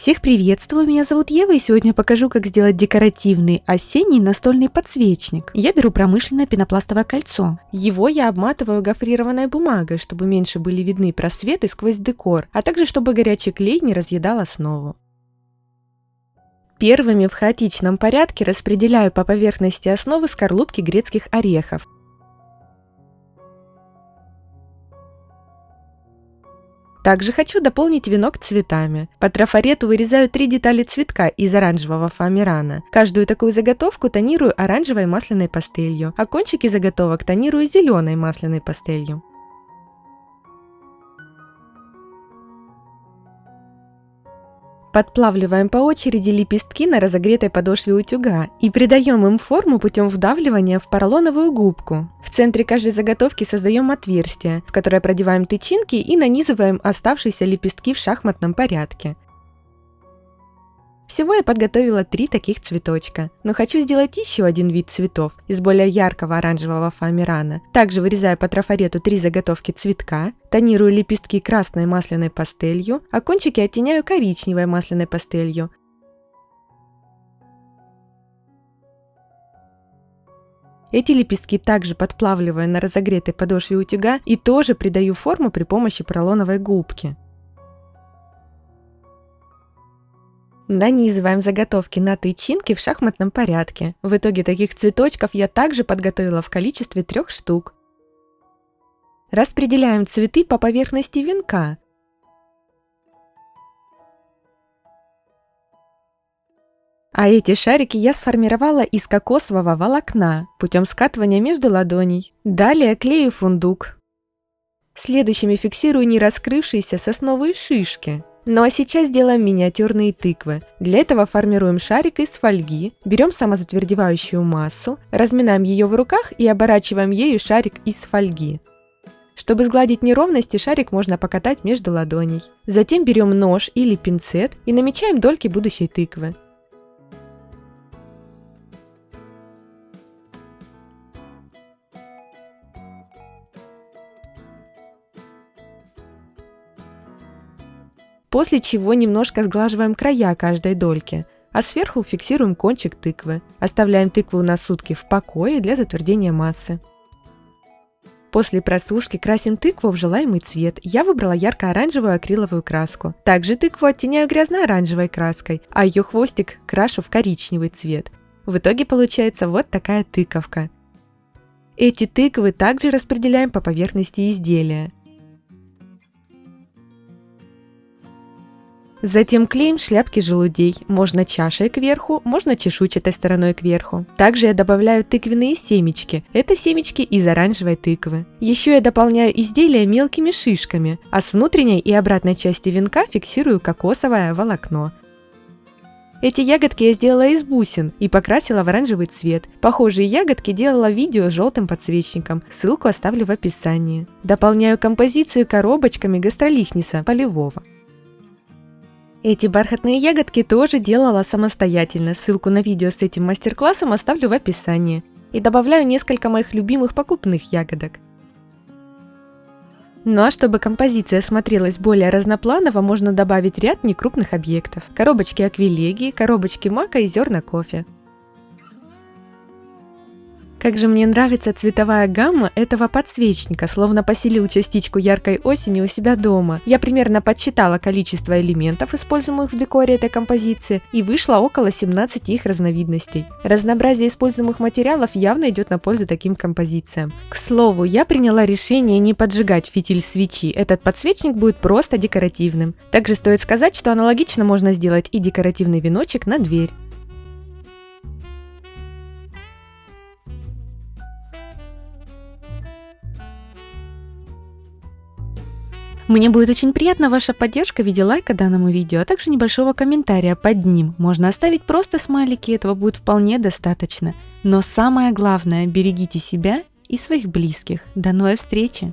Всех приветствую, меня зовут Ева, и сегодня я покажу, как сделать декоративный осенний настольный подсвечник. Я беру промышленное пенопластовое кольцо. Его я обматываю гофрированной бумагой, чтобы меньше были видны просветы сквозь декор, а также чтобы горячий клей не разъедал основу. Первыми в хаотичном порядке распределяю по поверхности основы скорлупки грецких орехов. Также хочу дополнить венок цветами. По трафарету вырезаю 3 детали цветка из оранжевого фоамирана. Каждую такую заготовку тонирую оранжевой масляной пастелью, а кончики заготовок тонирую зеленой масляной пастелью. Подплавливаем по очереди лепестки на разогретой подошве утюга и придаем им форму путем вдавливания в поролоновую губку. В центре каждой заготовки создаем отверстие, в которое продеваем тычинки и нанизываем оставшиеся лепестки в шахматном порядке. Всего я подготовила 3 таких цветочка, но хочу сделать еще один вид цветов из более яркого оранжевого фоамирана. Также вырезаю по трафарету 3 заготовки цветка, тонирую лепестки красной масляной пастелью, а кончики оттеняю коричневой масляной пастелью. Эти лепестки также подплавливаю на разогретой подошве утюга и тоже придаю форму при помощи поролоновой губки. Нанизываем заготовки на тычинки в шахматном порядке. В итоге таких цветочков я также подготовила в количестве 3 штук. Распределяем цветы по поверхности венка. А эти шарики я сформировала из кокосового волокна путем скатывания между ладоней. Далее клею фундук. Следующими фиксирую не раскрывшиеся сосновые шишки. Ну а сейчас делаем миниатюрные тыквы. Для этого формируем шарик из фольги, берем самозатвердевающую массу, разминаем ее в руках и оборачиваем ею шарик из фольги. Чтобы сгладить неровности, шарик можно покатать между ладоней. Затем берем нож или пинцет и намечаем дольки будущей тыквы. После чего немножко сглаживаем края каждой дольки, а сверху фиксируем кончик тыквы. Оставляем тыкву на сутки в покое для затвердения массы. После просушки красим тыкву в желаемый цвет. Я выбрала ярко-оранжевую акриловую краску. Также тыкву оттеняю грязно-оранжевой краской, а ее хвостик крашу в коричневый цвет. В итоге получается вот такая тыковка. Эти тыквы также распределяем по поверхности изделия. Затем клеим шляпки желудей, можно чашей кверху, можно чешуйчатой стороной кверху. Также я добавляю тыквенные семечки, это семечки из оранжевой тыквы. Еще я дополняю изделие мелкими шишками, а с внутренней и обратной части венка фиксирую кокосовое волокно. Эти ягодки я сделала из бусин и покрасила в оранжевый цвет. Похожие ягодки делала видео с желтым подсвечником, ссылку оставлю в описании. Дополняю композицию коробочками гастролихниса полевого. Эти бархатные ягодки тоже делала самостоятельно, ссылку на видео с этим мастер-классом оставлю в описании. И добавляю несколько моих любимых покупных ягодок. Ну а чтобы композиция смотрелась более разнопланово, можно добавить ряд некрупных объектов. Коробочки аквилегии, коробочки мака и зерна кофе. Как же мне нравится цветовая гамма этого подсвечника, словно поселил частичку яркой осени у себя дома. Я примерно подсчитала количество элементов, используемых в декоре этой композиции, и вышло около 17 их разновидностей. Разнообразие используемых материалов явно идет на пользу таким композициям. К слову, я приняла решение не поджигать фитиль свечи, этот подсвечник будет просто декоративным. Также стоит сказать, что аналогично можно сделать и декоративный веночек на дверь. Мне будет очень приятна ваша поддержка в виде лайка данному видео, а также небольшого комментария под ним. Можно оставить просто смайлики, этого будет вполне достаточно. Но самое главное, берегите себя и своих близких. До новой встречи!